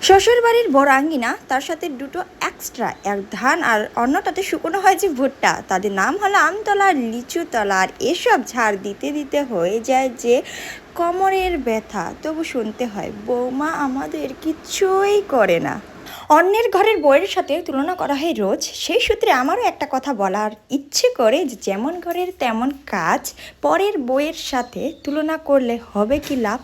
শ্বশুর বাড়ির বড় আঙ্গিনা, তার সাথে দুটো এক্সট্রা, এক ধান আর অন্যটাতে শুকনো হয় যে ভুট্টা, তাদের নাম হলো আমতলা আর লিচুতলা। আর এসব ঝাড় দিতে দিতে হয়ে যায় যে কোমরের ব্যথা। তবু শুনতে হয় বৌমা আমাদের কিচ্ছুই করে না। অন্যের ঘরের বউয়ের সাথে তুলনা করা হয় রোজ। সেই সূত্রে আমারও একটা কথা বলার ইচ্ছে করে যে যেমন ঘরের তেমন কাজ, পরের বউয়ের সাথে তুলনা করলে হবে কি লাভ।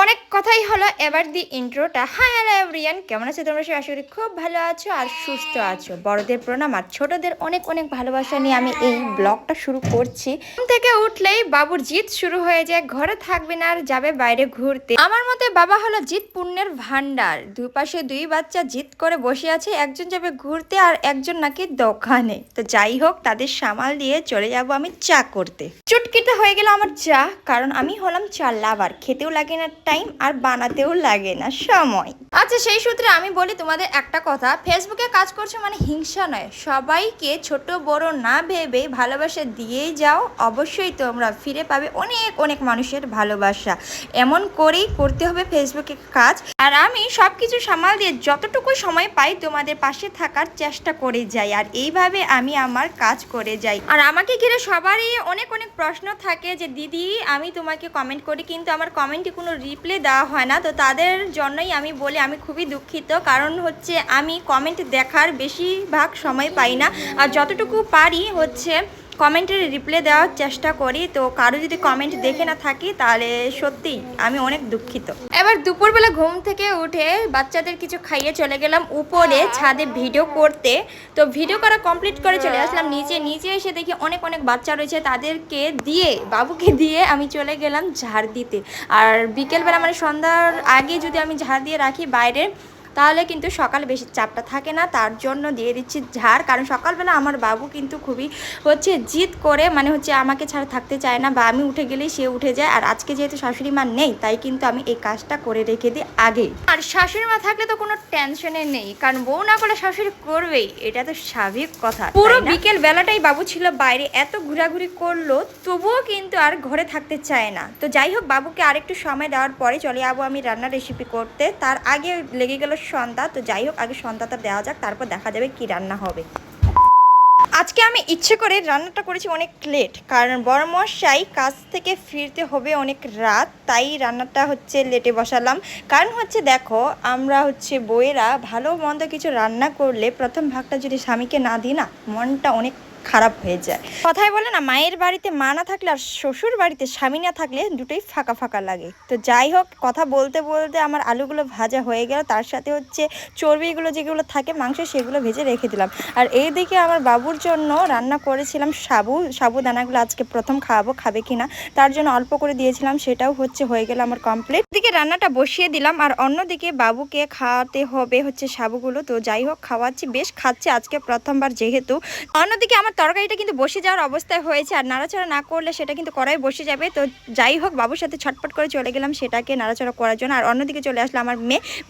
অনেক কথাই হলো, এবার দি ইন্ট্রোটা। হাই হ্যালো এভরিওয়ান, কেমন আছো তোমরা? সবাই আশা করি খুব ভালো আছো আর সুস্থ আছো। বড়দের প্রণাম আর ছোটদের অনেক অনেক ভালোবাসা নিয়ে আমি এই ব্লগটা শুরু করছি। ঘুম থেকে উঠলেই বাবুর জিদ শুরু হয়ে যায়, ঘরে থাকবে না আর যাবে বাইরে ঘুরতে। আমার মতে বাবা হলো জিদ পুণ্যের ভান্ডার। দুই পাশে দুই বাচ্চা জিদ করে বসে আছে, একজন যাবে ঘুরতে আর একজন নাকি দোকানে। তো যাই হোক, তাদের সামাল দিয়ে চলে যাব আমি চা করতে। চুটকিতে হয়ে গেল আমার চা, কারণ আমি হলাম চা লাভার। খেতেও লাগে না টাইম আর বানাতেও লাগে না সময়। আচ্ছা, সেই সূত্রে আমি বলি তোমাদের একটা কথা, ফেসবুকে কাজ করছো মানে হিংসা নয়, সবাইকে ছোট বড় না ভেবে ভালোবাসা দিয়েই যাও। অবশ্যই তোমরা ফিরে পাবে অনেক অনেক মানুষের ভালোবাসা। এমন করেই করতে হবে ফেসবুকে কাজ। আর আমি সব কিছু সামাল দিয়ে যতটুকু সময় পাই তোমাদের পাশে থাকার চেষ্টা করে যাই, আর এইভাবে আমি আমার কাজ করে যাই। আর আমাকে ঘিরে সবারই অনেক অনেক প্রশ্ন থাকে যে দিদি আমি তোমাকে কমেন্ট করি কিন্তু আমার কমেন্টে কোনো রিপ্লাই দেওয়া হয় না। তো তাদের জন্যই আমি বলি আমি খুবই দুঃখিত, কারণ হচ্ছে আমি কমেন্ট দেখার বেশিরভাগ সময় পাই না, আর যতটুকু পারি হচ্ছে কমেন্টের রিপ্লাই দেওয়ার চেষ্টা করি। তো কারো যদি কমেন্ট দেখে না থাকি তাহলে সত্যিই আমি অনেক দুঃখিত। এবার দুপুরবেলা ঘুম থেকে উঠে বাচ্চাদের কিছু খাইয়ে চলে গেলাম উপরে ছাদে ভিডিও করতে। তো ভিডিও করা কমপ্লিট করে চলে আসলাম নিচে। নিচে এসে দেখি অনেক অনেক বাচ্চা রয়েছে, তাদেরকে দিয়ে বাবুকে দিয়ে আমি চলে গেলাম ঝাড় দিতে। আর বিকেলবেলা মানে সন্ধ্যার আগে যদি আমি ঝাড় দিয়ে রাখি বাইরে, তাহলে কিন্তু সকালে বেশি চাপটা থাকে না। তার জন্য দিয়ে দিচ্ছি ঝাড়, কারণ সকালবেলা আমার বাবু কিন্তু খুবই হচ্ছে জিদ করে, মানে হচ্ছে আমাকে ছাড়া থাকতে চায় না, বা আমি উঠে গেলেই সে উঠে যায়। আর আজকে যেহেতু শাশুড়ি মা নেই, তাই কিন্তু আমি এই কাজটা করে রেখে দিই আগে। আর শাশুড়ি মা থাকলে তো কোনো টেনশনে নেই, কারণ বউ না করলে শাশুড়ি করবেই, এটা তো স্বাভাবিক কথা। পুরো বিকেল বেলাটাই বাবু ছিল বাইরে, এত ঘোরাঘুরি করলো তবুও কিন্তু আর ঘরে থাকতে চায় না। তো যাই হোক, বাবুকে আরেকটু সময় দেওয়ার পরে চলে যাবো আমি রান্নার রেসিপি করতে। তার আগে লেগে গেল সন্ধ্যা। তো যাই হোক, আগে সন্ধ্যাটা দেওয়া যাক, তারপর দেখা যাবে কি রান্না হবে। আজকে আমি ইচ্ছে করে রান্নাটা করেছি অনেক লেট, কারণ বড়মশাই কাজ থেকে ফিরতে হবে অনেক রাত, তাই রান্নাটা হচ্ছে লেটে বসালাম। কারণ হচ্ছে দেখো, আমরা হচ্ছে বউয়েরা ভালো মন্দ কিছু রান্না করলে প্রথম ভাগটা যদি স্বামীকে না দিই না, মনটা অনেক খারাপ হয়ে যায়। কথাই বলে না, মায়ের বাড়িতে মা না থাকলে আর শ্বশুর বাড়িতে স্বামী না থাকলে দুটোই ফাঁকা ফাঁকা লাগে। তো যাই হোক, কথা বলতে বলতে আমার আলুগুলো ভাজা হয়ে গেল, তার সাথে হচ্ছে চর্বিগুলো যেগুলো থাকে মাংস সেগুলো ভেজে রেখে দিলাম। আর এইদিকে আমার বাবুর জন্য রান্না করেছিলাম সাবুদানাগুলো আজকে প্রথম খাওয়াবো, খাবে কিনা তার জন্য অল্প করে দিয়েছিলাম, সেটাও হচ্ছে হয়ে গেল আমার কমপ্লিট। এদিকে রান্নাটা বসিয়ে দিলাম, আর অন্যদিকে বাবুকে খাওয়াতে হবে হচ্ছে সাবুগুলো। তো যাই হোক, খাওয়াচ্ছি, বেশ খাচ্ছে আজকে প্রথমবার যেহেতু। অন্যদিকে আমার তরকারিটা কিন্তু বসে যাওয়ার অবস্থায় হয়েছে, আর নাড়াচাড়া না করলে সেটা কিন্তু কড়াই বসে যাবে। তো যাই হোক, বাবুর সাথে ছটপট করে চলে গেলাম সেটাকে নাড়াচাড়া করার জন্য। আর অন্যদিকে চলে আসলো আমার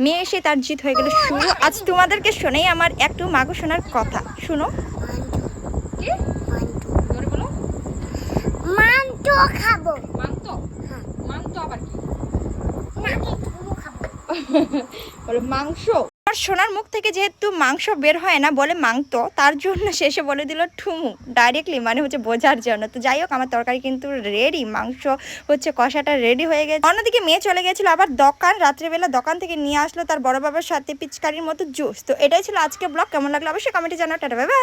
মেয়ে এসে তার জিত হয়ে গেল শুরু। আজ তোমাদেরকে শোনাই আমার একটু মাগো শোনার কথা, শুনো। মাংস। সোনার মুখ থেকে যেহেতু মাংস বের হয় না, বলে মাংতো, তার জন্য শেষে বলে দিল ঠুমু ডাইরেক্টলি, মানে হচ্ছে বোঝার জন্য। তো যাই হোক, আমার তরকারি কিন্তু রেডি, মাংস হচ্ছে কষাটা রেডি হয়ে গেছে। অন্যদিকে মেয়ে চলে গেছিল আবার দোকান, রাত্রেবেলা দোকান থেকে নিয়ে আসলো তার বড় বাবার সাথে পিচকারির মতো জুস। তো এটাই ছিল আজকে ব্লগ। কেমন লাগলো অবশ্যই কমেন্টে জানাও। Tata, bye bye.